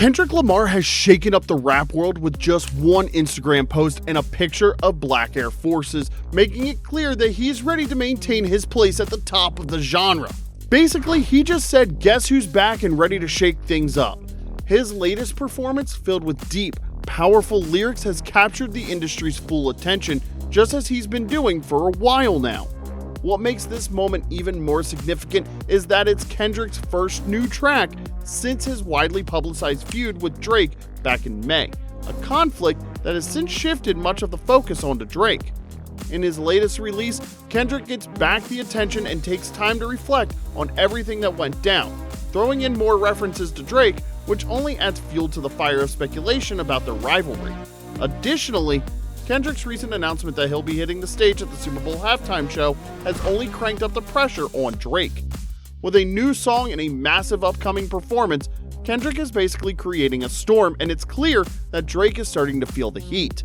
Kendrick Lamar has shaken up the rap world with just one Instagram post and a picture of black Air Forces, making it clear that he's ready to maintain his place at the top of the genre. Basically, he just said, guess who's back and ready to shake things up. His latest performance, filled with deep, powerful lyrics, has captured the industry's full attention, just as he's been doing for a while now. What makes this moment even more significant is that it's Kendrick's first new track since his widely publicized feud with Drake back in May, a conflict that has since shifted much of the focus onto Drake. In his latest release, Kendrick gets back the attention and takes time to reflect on everything that went down, throwing in more references to Drake, which only adds fuel to the fire of speculation about their rivalry. Additionally, Kendrick's recent announcement that he'll be hitting the stage at the Super Bowl halftime show has only cranked up the pressure on Drake. With a new song and a massive upcoming performance, Kendrick is basically creating a storm, and it's clear that Drake is starting to feel the heat.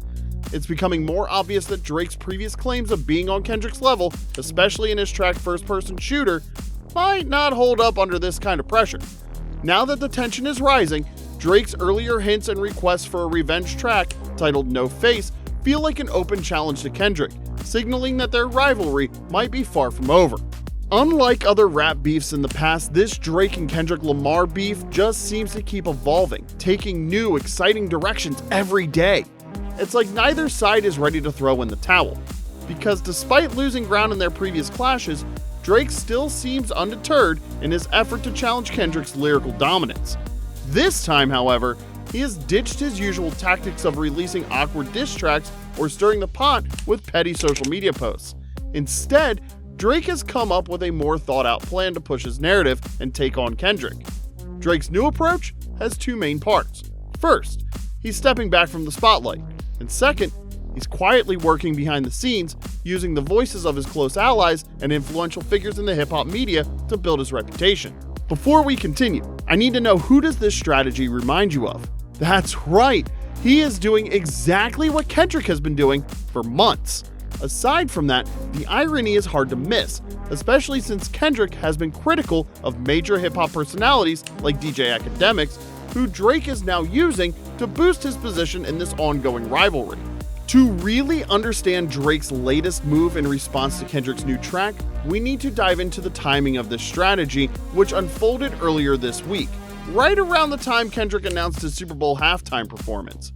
It's becoming more obvious that Drake's previous claims of being on Kendrick's level, especially in his track First Person Shooter, might not hold up under this kind of pressure. Now that the tension is rising, Drake's earlier hints and requests for a revenge track titled No Face feel like an open challenge to Kendrick, signaling that their rivalry might be far from over. Unlike other rap beefs in the past, this Drake and Kendrick Lamar beef just seems to keep evolving, taking new, exciting directions every day. It's like neither side is ready to throw in the towel, because despite losing ground in their previous clashes, Drake still seems undeterred in his effort to challenge Kendrick's lyrical dominance. This time, however, he has ditched his usual tactics of releasing awkward diss tracks or stirring the pot with petty social media posts. Instead, Drake has come up with a more thought-out plan to push his narrative and take on Kendrick. Drake's new approach has two main parts. First, he's stepping back from the spotlight, and second, he's quietly working behind the scenes, using the voices of his close allies and influential figures in the hip-hop media to build his reputation. Before we continue, I need to know, who does this strategy remind you of? That's right, he is doing exactly what Kendrick has been doing for months. Aside from that, the irony is hard to miss, especially since Kendrick has been critical of major hip-hop personalities like DJ Academics, who Drake is now using to boost his position in this ongoing rivalry. To really understand Drake's latest move in response to Kendrick's new track, we need to dive into the timing of this strategy, which unfolded earlier this week, right around the time Kendrick announced his Super Bowl halftime performance.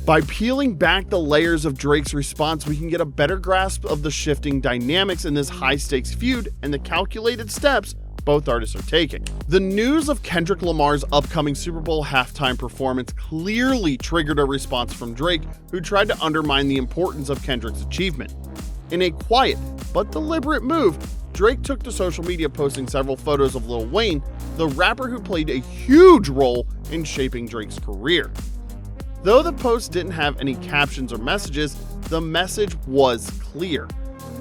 By peeling back the layers of Drake's response, we can get a better grasp of the shifting dynamics in this high-stakes feud and the calculated steps both artists are taking. The news of Kendrick Lamar's upcoming Super Bowl halftime performance clearly triggered a response from Drake, who tried to undermine the importance of Kendrick's achievement. In a quiet but deliberate move, Drake took to social media, posting several photos of Lil Wayne, the rapper who played a huge role in shaping Drake's career. Though the post didn't have any captions or messages, the message was clear.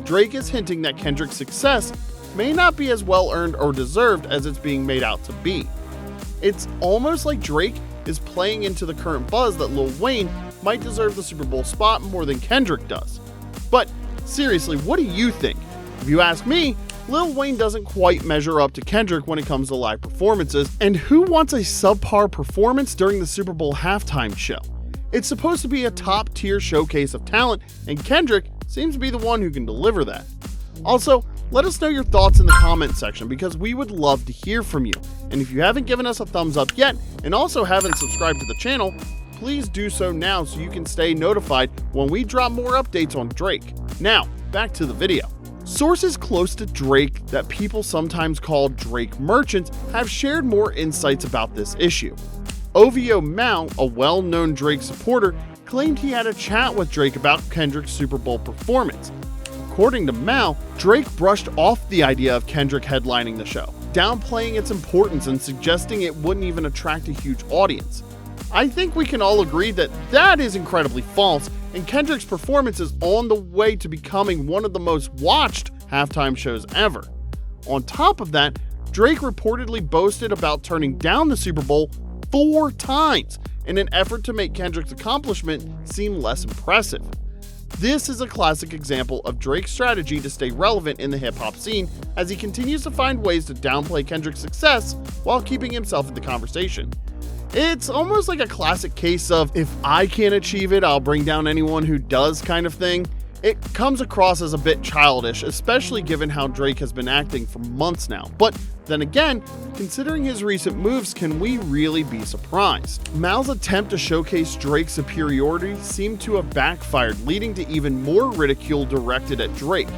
Drake is hinting that Kendrick's success may not be as well earned or deserved as it's being made out to be. It's almost like Drake is playing into the current buzz that Lil Wayne might deserve the Super Bowl spot more than Kendrick does. But seriously, what do you think? If you ask me, Lil Wayne doesn't quite measure up to Kendrick when it comes to live performances, and who wants a subpar performance during the Super Bowl halftime show? It's supposed to be a top-tier showcase of talent, and Kendrick seems to be the one who can deliver that. Also, let us know your thoughts in the comment section, because we would love to hear from you. And if you haven't given us a thumbs up yet, and also haven't subscribed to the channel, please do so now so you can stay notified when we drop more updates on Drake. Now, back to the video. Sources close to Drake that people sometimes call Drake merchants have shared more insights about this issue. OVO Mao, a well-known Drake supporter, claimed he had a chat with Drake about Kendrick's Super Bowl performance. According to Mao, Drake brushed off the idea of Kendrick headlining the show, downplaying its importance and suggesting it wouldn't even attract a huge audience. I think we can all agree that that is incredibly false, and Kendrick's performance is on the way to becoming one of the most watched halftime shows ever. On top of that, Drake reportedly boasted about turning down the Super Bowl 4 times in an effort to make Kendrick's accomplishment seem less impressive. This is a classic example of Drake's strategy to stay relevant in the hip-hop scene, as he continues to find ways to downplay Kendrick's success while keeping himself in the conversation. It's almost like a classic case of, if I can't achieve it, I'll bring down anyone who does kind of thing. It comes across as a bit childish, especially given how Drake has been acting for months now. But then again, considering his recent moves, can we really be surprised? Mal's attempt to showcase Drake's superiority seemed to have backfired, leading to even more ridicule directed at Drake.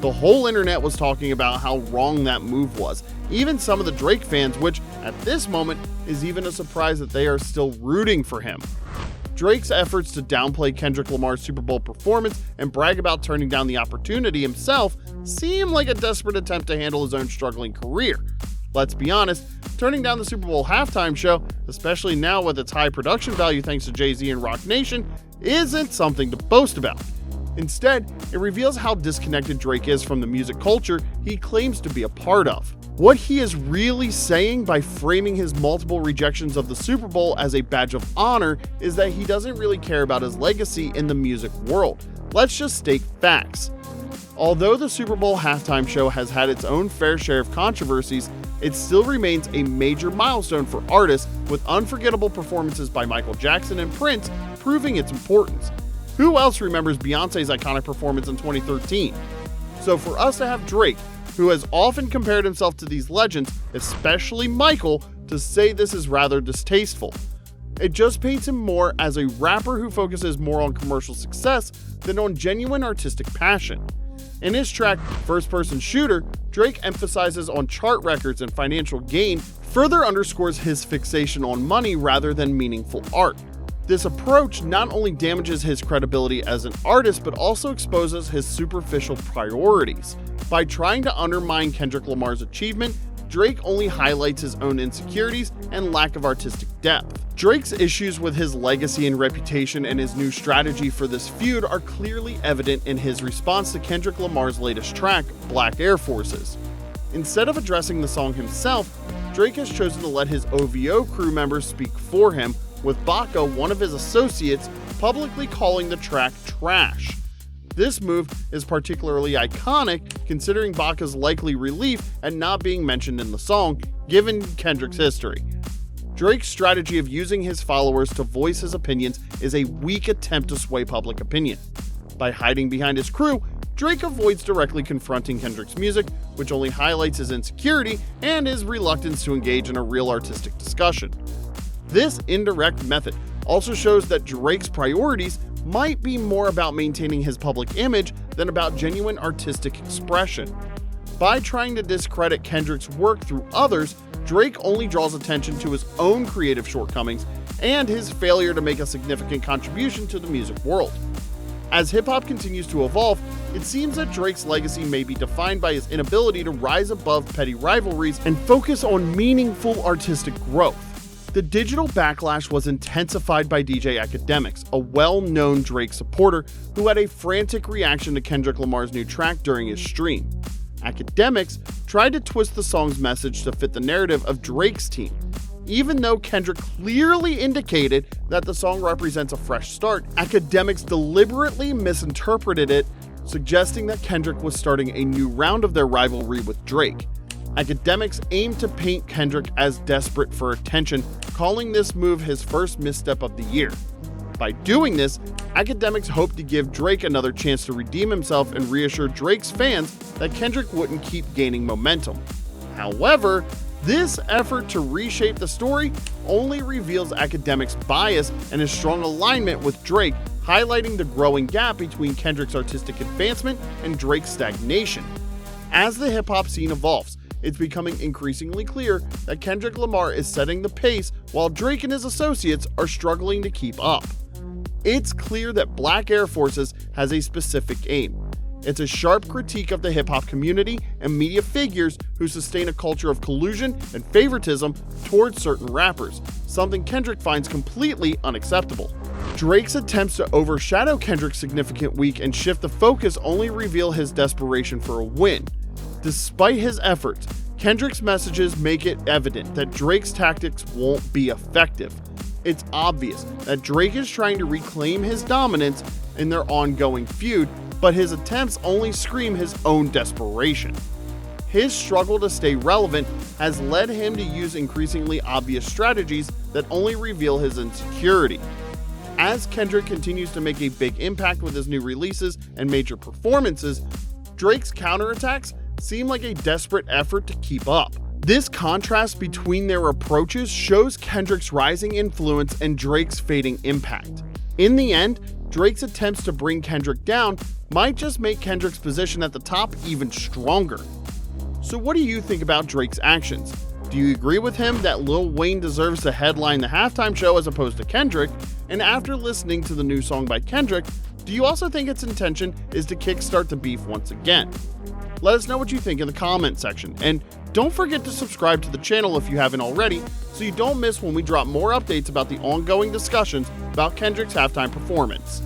The whole internet was talking about how wrong that move was, even some of the Drake fans, which at this moment is even a surprise that they are still rooting for him. Drake's efforts to downplay Kendrick Lamar's Super Bowl performance and brag about turning down the opportunity himself seem like a desperate attempt to handle his own struggling career. Let's be honest, turning down the Super Bowl halftime show, especially now with its high production value thanks to Jay-Z and Roc Nation, isn't something to boast about. Instead, it reveals how disconnected Drake is from the music culture he claims to be a part of. What he is really saying by framing his multiple rejections of the Super Bowl as a badge of honor is that he doesn't really care about his legacy in the music world. Let's just state facts. Although the Super Bowl halftime show has had its own fair share of controversies, it still remains a major milestone for artists, with unforgettable performances by Michael Jackson and Prince proving its importance. Who else remembers Beyoncé's iconic performance in 2013? So for us to have Drake, who has often compared himself to these legends, especially Michael, to say this is rather distasteful. It just paints him more as a rapper who focuses more on commercial success than on genuine artistic passion. In his track, First Person Shooter, Drake emphasizes on chart records and financial gain, further underscores his fixation on money rather than meaningful art. This approach not only damages his credibility as an artist, but also exposes his superficial priorities. By trying to undermine Kendrick Lamar's achievement, Drake only highlights his own insecurities and lack of artistic depth. Drake's issues with his legacy and reputation and his new strategy for this feud are clearly evident in his response to Kendrick Lamar's latest track, Black Air Forces. Instead of addressing the song himself, Drake has chosen to let his OVO crew members speak for him, with Baca, one of his associates, publicly calling the track trash. This move is particularly iconic considering Baca's likely relief at not being mentioned in the song, given Kendrick's history. Drake's strategy of using his followers to voice his opinions is a weak attempt to sway public opinion. By hiding behind his crew, Drake avoids directly confronting Kendrick's music, which only highlights his insecurity and his reluctance to engage in a real artistic discussion. This indirect method also shows that Drake's priorities might be more about maintaining his public image than about genuine artistic expression. By trying to discredit Kendrick's work through others, Drake only draws attention to his own creative shortcomings and his failure to make a significant contribution to the music world. As hip-hop continues to evolve, it seems that Drake's legacy may be defined by his inability to rise above petty rivalries and focus on meaningful artistic growth. The digital backlash was intensified by DJ Akademiks, a well-known Drake supporter who had a frantic reaction to Kendrick Lamar's new track during his stream. Akademiks tried to twist the song's message to fit the narrative of Drake's team. Even though Kendrick clearly indicated that the song represents a fresh start, Akademiks deliberately misinterpreted it, suggesting that Kendrick was starting a new round of their rivalry with Drake. Akademiks aimed to paint Kendrick as desperate for attention, calling this move his first misstep of the year. By doing this, Akademiks hoped to give Drake another chance to redeem himself and reassure Drake's fans that Kendrick wouldn't keep gaining momentum. However, this effort to reshape the story only reveals Akademiks' bias and his strong alignment with Drake, highlighting the growing gap between Kendrick's artistic advancement and Drake's stagnation. As the hip-hop scene evolves, it's becoming increasingly clear that Kendrick Lamar is setting the pace while Drake and his associates are struggling to keep up. It's clear that Black Air Forces has a specific aim. It's a sharp critique of the hip-hop community and media figures who sustain a culture of collusion and favoritism towards certain rappers, something Kendrick finds completely unacceptable. Drake's attempts to overshadow Kendrick's significant week and shift the focus only reveal his desperation for a win. Despite his efforts, Kendrick's messages make it evident that Drake's tactics won't be effective. It's obvious that Drake is trying to reclaim his dominance in their ongoing feud, but his attempts only scream his own desperation. his struggle to stay relevant has led him to use increasingly obvious strategies that only reveal his insecurity. As Kendrick continues to make a big impact with his new releases and major performances, Drake's counterattacks seem like a desperate effort to keep up. This contrast between their approaches shows Kendrick's rising influence and Drake's fading impact. In the end, Drake's attempts to bring Kendrick down might just make Kendrick's position at the top even stronger. So what do you think about Drake's actions? Do you agree with him that Lil Wayne deserves to headline the halftime show as opposed to Kendrick? And after listening to the new song by Kendrick, do you also think its intention is to kickstart the beef once again? Let us know what you think in the comment section, and don't forget to subscribe to the channel if you haven't already, so you don't miss when we drop more updates about the ongoing discussions about Kendrick's halftime performance.